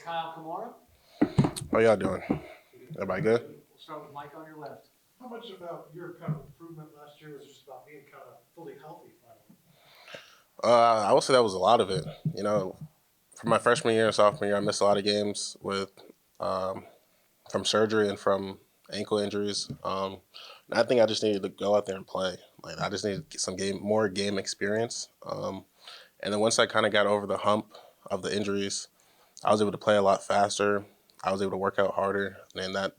Kyle Kamara. How y'all doing? Everybody good? We'll start with Mike on your left. How much about your kind of improvement last year was just about being kind of fully healthy finally? I would say that was a lot of it. You know, from my freshman year and sophomore year, I missed a lot of games with um, from surgery and from ankle injuries. And I think I just needed to go out there and play. Like I just needed to get some more game experience. And then once I kind of got over the hump of the injuries, I was able to play a lot faster. I was able to work out harder, and that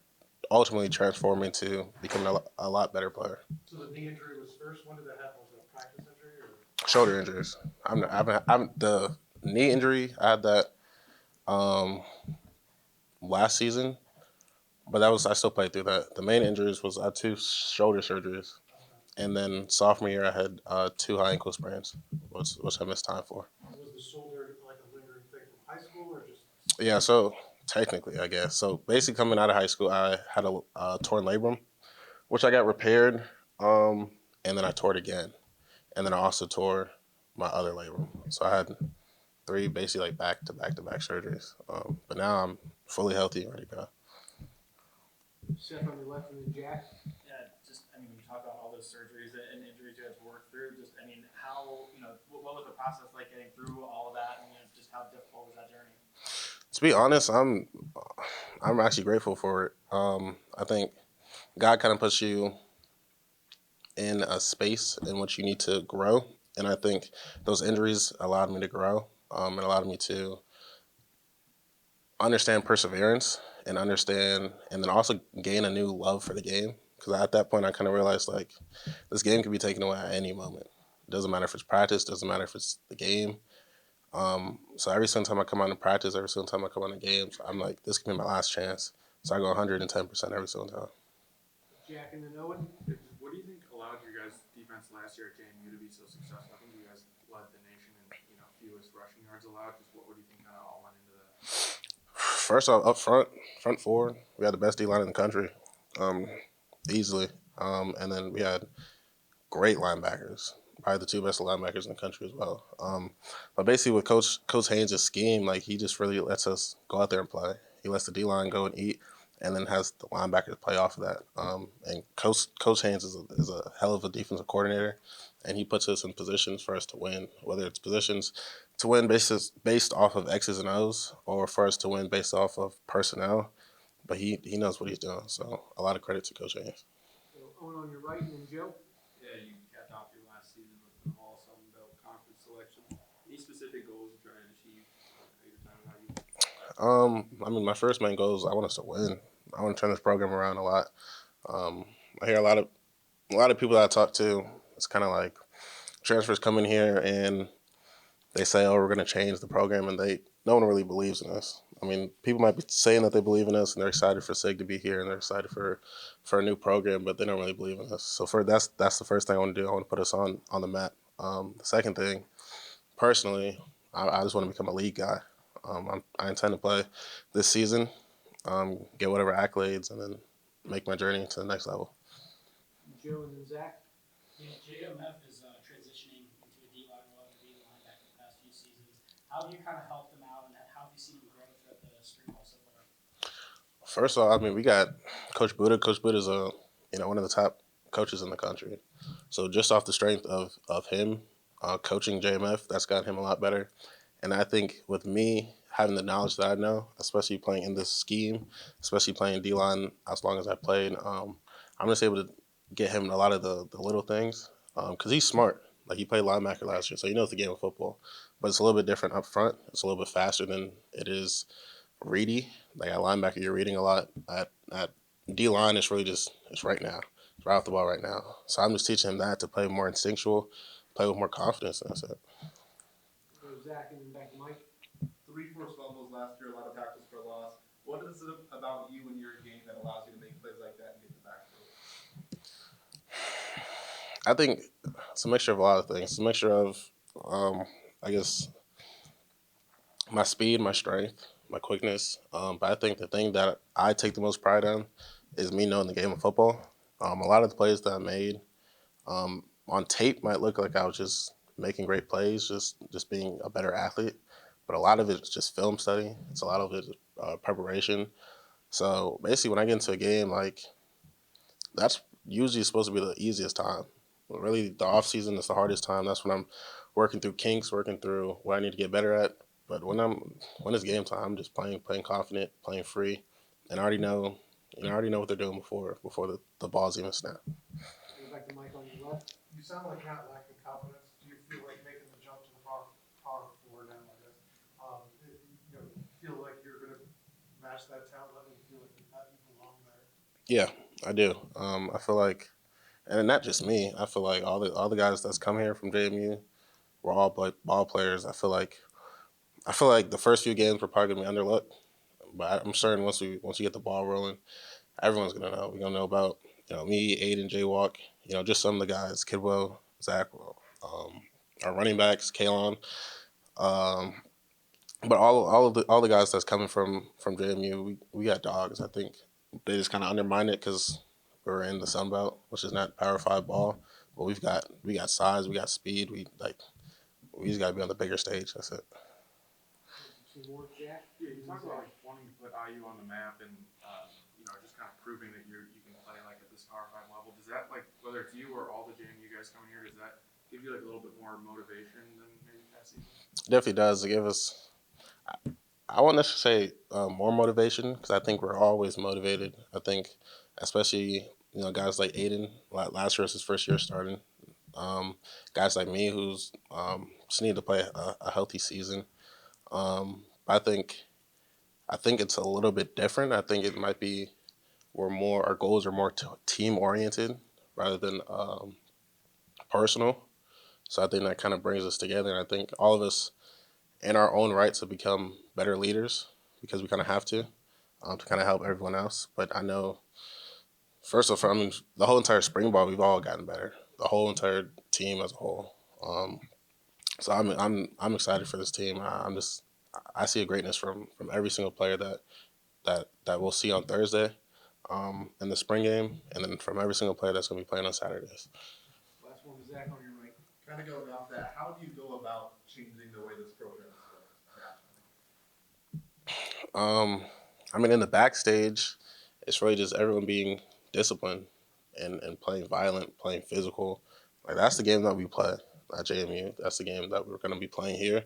ultimately transformed me into becoming a lot better player. So the knee injury was first. When did that happen? Was it a practice injury or? Shoulder injuries. I'm the knee injury. I had that last season, but I still played through that. The main injuries was I had two shoulder surgeries, and then sophomore year I had two high ankle sprains, which I missed time for. Was the shoulder like a lingering thing from high school or just? Yeah, so technically, I guess. So basically, coming out of high school, I had a torn labrum, which I got repaired, and then I tore it again, and then I also tore my other labrum. So I had three basically like back to back surgeries. But now I'm fully healthy and ready to go. Seth on your left, and then Jack. Yeah, when you talk about all those surgeries and injuries you had to work through, how, what was the process like getting through all of that, and just how difficult was that journey? To be honest, I'm actually grateful for it. I think God kind of puts you in a space in which you need to grow, and I think those injuries allowed me to grow, and allowed me to understand perseverance and then also gain a new love for the game. Because at that point, I kind of realized like this game can be taken away at any moment. It doesn't matter if it's practice, doesn't matter if it's the game. So every single time I come out in practice, every single time I come out in games, I'm like, this can be my last chance. So I go 110% every single time. Jack and then Owen. What do you think allowed your guys' defense last year at JMU to be so successful? I think you guys led the nation in fewest rushing yards allowed. Just what do you think kind of all went into that? First off, up front four, we had the best D line in the country, easily. And then we had great linebackers, probably the two best linebackers in the country as well. But basically, with Coach Haynes' scheme, like he just really lets us go out there and play. He lets the D line go and eat, and then has the linebackers play off of that. And Coach Haynes is a hell of a defensive coordinator, and he puts us in positions for us to win, whether it's positions to win based off of X's and O's, or for us to win based off of personnel. But he knows what he's doing, so a lot of credit to Coach Haynes. So Owen on your right, and then Joe. Yeah, you capped off your last season with an All Sun Belt Conference selection. Any specific goals you're trying to achieve your time at IU? My first main goal is I want us to win. I want to turn this program around a lot. I hear a lot of people that I talk to. It's kind of like transfers come in here and they say, "Oh, we're going to change the program," and no one really believes in us. I mean, people might be saying that they believe in us and they're excited for SIG to be here and they're excited for a new program, but they don't really believe in us. So that's the first thing I want to do. I want to put us on the map. The second thing, personally, I just want to become a league guy. I intend to play this season, get whatever accolades, and then make my journey to the next level. Joe and then Zach. Yeah, JMF is transitioning into a D-line role after being a linebacker the past few seasons. How have you kind of helped them out, and how have you seen them grow throughout the spring ball so far? First of all, we got Coach Buddha. Coach Buddha is one of the top coaches in the country. So just off the strength of him coaching JMF, that's got him a lot better. And I think with me having the knowledge that I know, especially playing in this scheme, especially playing D-line as long as I played, I'm just able to get him a lot of the little things because he's smart. Like he played linebacker last year, so he knows the game of football. But it's a little bit different up front. It's a little bit faster than it is ready. Like at linebacker, you're reading a lot. At D-line, it's really it's right now. It's right off the ball right now. So I'm just teaching him that to play more instinctual, play with more confidence, and that's it. Go Zach and then back to Mike. 3 forced fumbles last year, a lot of tackles for loss. What is it about you and your game that allows you to make plays like that and get the backfield? I think it's a mixture of a lot of things. It's a mixture of, I guess, my speed, my strength, my quickness. But I think the thing that I take the most pride in is me knowing the game of football. A lot of the plays that I made on tape might look like I was just making great plays, just being a better athlete. but a lot of it's just film study. It's a lot of it preparation. So basically, when I get into a game, like that's usually supposed to be the easiest time. But really, the off season is the hardest time. That's when I'm working through kinks, working through what I need to get better at. But when it's game time, I'm just playing confident, playing free, and I already know what they're doing before the balls even snap. Go back to Mike on your left. You sound like you're not lacking confidence. Do you feel like making the jump to the power four now, I guess? Feel like you're gonna match that talent level? You feel like you belong there? Yeah, I do. I feel like, and not just me. I feel like all the guys that's come here from JMU were all ball players. I feel like the first few games were probably gonna be underlooked, but I'm certain once we get the ball rolling, everyone's gonna know. We're gonna know about me, Aiden, Jaywalk, just some of the guys, Kidwell, Zach, our running backs, Kalon, um, but all the guys that's coming from JMU, we got dogs. I think they just kind of undermined it because we're in the Sun Belt, which is not Power Five ball, but we got size, we got speed, we just got to be on the bigger stage. That's it. Some more, Jack? Yeah, you talked about like wanting to put IU on the map and just kind of proving that you can play like at this Power 5 level. Does that, like, whether it's you or all the JMU guys coming here, does that give you like a little bit more motivation than maybe past season? Definitely does give us. I won't necessarily say more motivation because I think we're always motivated. I think, especially guys like Aiden. Last year was his first year starting. Guys like me who's just need to play a healthy season. I think it's a little bit different. I think it might be our goals are more team oriented rather than personal. So I think that kind of brings us together. And I think all of us, in our own rights, have become better leaders because we kind of have to kind of help everyone else. But I know, first of all, I mean, the whole entire spring ball, we've all gotten better. The whole entire team as a whole. So I'm excited for this team. I see a greatness from every single player that we'll see on Thursday, in the spring game, and then from every single player that's going to be playing on Saturdays. Last one, Zach on your right. Kind of going off that, how do you go about changing the way this program is going? I mean, in the backstage, it's really just everyone being disciplined and playing violent, playing physical. Like that's the game that we play at JMU. That's the game that we're going to be playing here.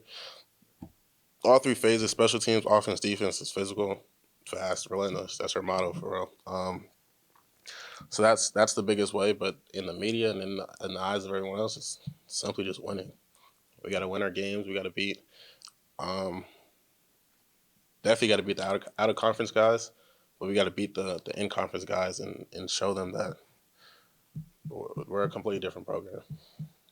All three phases: special teams, offense, defense is physical, fast, relentless. That's our motto for real. So that's the biggest way. But in the media and in the eyes of everyone else, it's simply just winning. We got to win our games. We got to beat. Um, Definitely got to beat the out of conference guys, but we got to beat the in conference guys and show them that we're a completely different program.